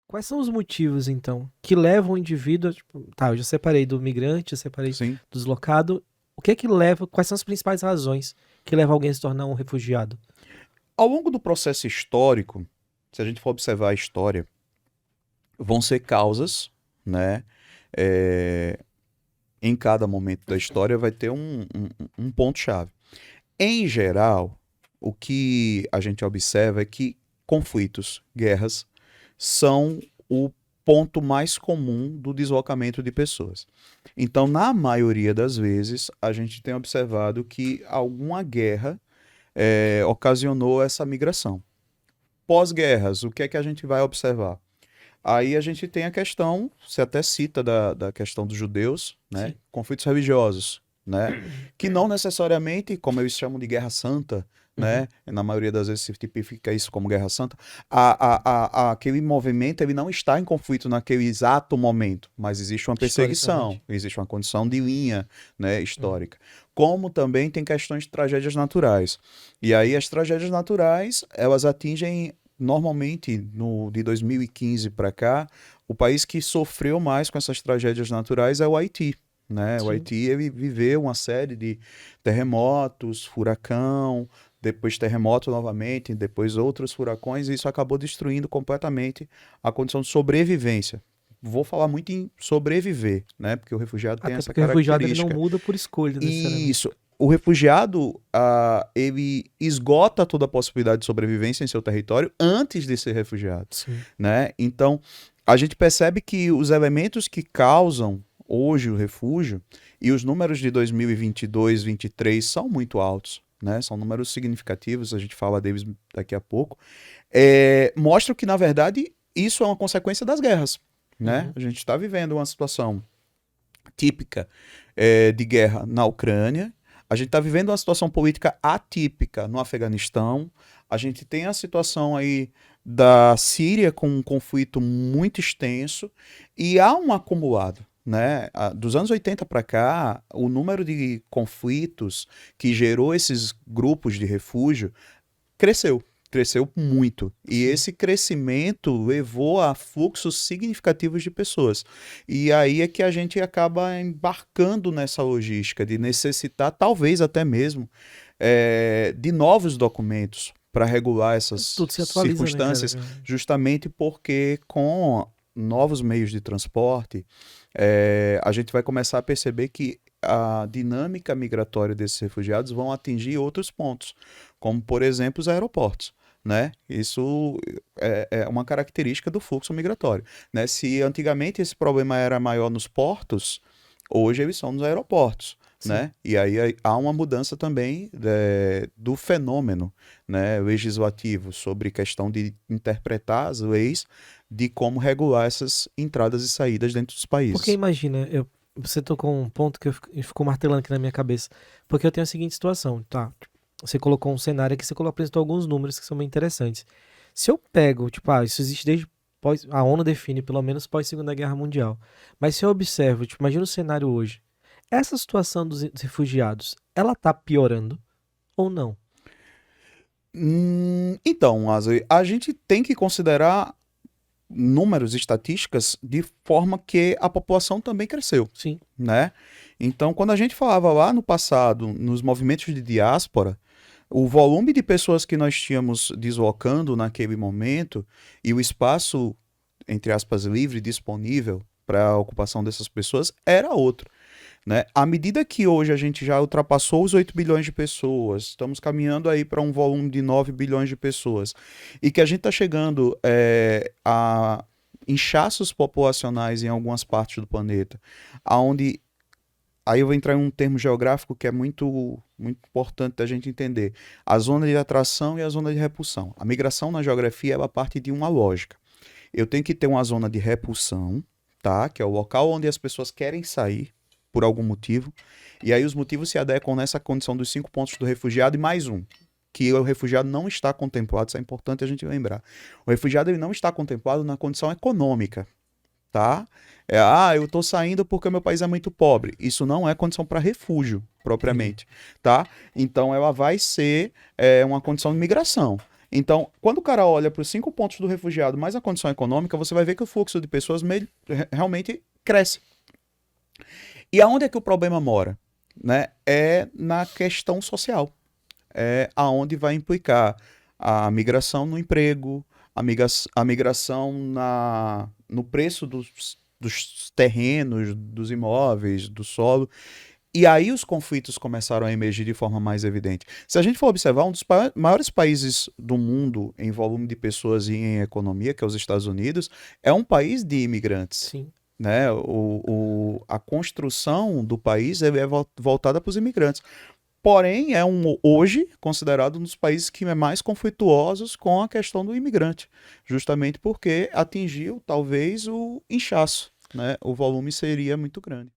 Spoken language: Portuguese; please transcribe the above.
Quais são os motivos, então, que levam o indivíduo, tipo, tá, eu já separei do migrante, eu separei Sim. do deslocado. O que é que leva, quais são as principais razões que levam alguém a se tornar um refugiado? Ao longo do processo histórico, se a gente for observar a história, vão ser causas, né? É, em cada momento da história vai ter um ponto-chave. Em geral, o que a gente observa é que conflitos, guerras, são o ponto mais comum do deslocamento de pessoas. Então, na maioria das vezes, a gente tem observado que alguma guerra ocasionou essa migração. Pós-guerras, o que é que a gente vai observar? Aí a gente tem a questão, você até cita da questão dos judeus, né? Sim. Conflitos religiosos, né? Que não necessariamente, como eles chamam de guerra santa, Uhum. né? Na maioria das vezes se tipifica isso como guerra santa. Aquele movimento ele não está em conflito naquele exato momento, mas existe uma perseguição, Historicamente. existe uma condição de linha, né, Uhum. histórica. Como também tem questões de tragédias naturais. E aí as tragédias naturais, elas atingem normalmente, de 2015 para cá, o país que sofreu mais com essas tragédias naturais é o Haiti. Né? O Sim. Haiti ele viveu uma série de terremotos, furacão, depois terremoto novamente, depois outros furacões, e isso acabou destruindo completamente a condição de sobrevivência. Vou falar muito em sobreviver, né? Porque o refugiado tem Até essa porque o refugiado ele não característica. muda por escolha, E necessariamente. isso, o refugiado, ele esgota toda a possibilidade de sobrevivência em seu território antes de ser refugiado, Sim. né? Então, a gente percebe que os elementos que causam hoje o refúgio e os números de 2022, 2023 são muito altos, né? São números significativos, a gente fala deles daqui a pouco. Mostram que, na verdade, isso é uma consequência das guerras, né? Uhum. A gente está vivendo uma situação típica de guerra na Ucrânia. A gente está vivendo uma situação política atípica no Afeganistão. A gente tem a situação aí da Síria com um conflito muito extenso e há um acumulado. Né? Dos anos 80 para cá, o número de conflitos que gerou esses grupos de refúgio cresceu. Cresceu muito. E Sim. esse crescimento levou a fluxos significativos de pessoas. E aí é que a gente acaba embarcando nessa logística de necessitar, talvez até mesmo, de novos documentos para regular essas Tudo se atualiza, né, cara? circunstâncias, justamente porque com novos meios de transporte, a gente vai começar a perceber que a dinâmica migratória desses refugiados vão atingir outros pontos, como, por exemplo, os aeroportos. Né? Isso é uma característica do fluxo migratório. Né? Se antigamente esse problema era maior nos portos, hoje eles são nos aeroportos. Sim. Né? E aí há uma mudança também do fenômeno, né, legislativo sobre questão de interpretar as leis de como regular essas entradas e saídas dentro dos Porque países. imagina, você tocou um ponto que ficou martelando aqui na minha cabeça. Porque eu tenho a seguinte situação, tá? Você colocou um cenário aqui, apresentou alguns números que são bem interessantes. Se eu pego, tipo, isso existe desde pós, a ONU define pelo menos pós Segunda Guerra Mundial. Mas se eu observo, tipo, imagina o cenário hoje. Essa situação dos refugiados, ela tá piorando ou não? Então, a gente tem que considerar números, estatísticas, de forma que a população também cresceu, Sim. né? Então, quando a gente falava lá no passado, nos movimentos de diáspora, o volume de pessoas que nós tínhamos deslocando naquele momento e o espaço, entre aspas, livre, disponível para a ocupação dessas pessoas era outro. Né? À medida que hoje a gente já ultrapassou os 8 bilhões de pessoas, estamos caminhando aí para um volume de 9 bilhões de pessoas, e que a gente está chegando a inchaços populacionais em algumas partes do planeta, onde aí eu vou entrar em um termo geográfico que é muito, muito importante da gente entender. A zona de atração e a zona de repulsão. A migração na geografia ela parte de uma lógica. Eu tenho que ter uma zona de repulsão, tá? Que é o local onde as pessoas querem sair por algum motivo. E aí os motivos se adequam nessa condição dos 5 pontos do refugiado e mais um, que o refugiado não está contemplado, isso é importante a gente lembrar. O refugiado ele não está contemplado na condição econômica, tá? Eu tô saindo porque meu país é muito pobre. Isso não é condição para refúgio, Entendi. propriamente, tá? Então ela vai ser uma condição de migração. Então, quando o cara olha para os 5 pontos do refugiado mais a condição econômica, você vai ver que o fluxo de pessoas realmente cresce. E aonde é que o problema mora? Né? É na questão social. É aonde vai implicar a migração no emprego, a migração no preço dos terrenos, dos imóveis, do solo. E aí os conflitos começaram a emergir de forma mais evidente. Se a gente for observar, um dos maiores países do mundo em volume de pessoas e em economia, que é os Estados Unidos, é um país de imigrantes. Sim. Né? A construção do país é voltada para os imigrantes. Porém, é hoje considerado um dos países que é mais conflituosos com a questão do imigrante, justamente porque atingiu talvez o inchaço, né? O volume seria muito grande.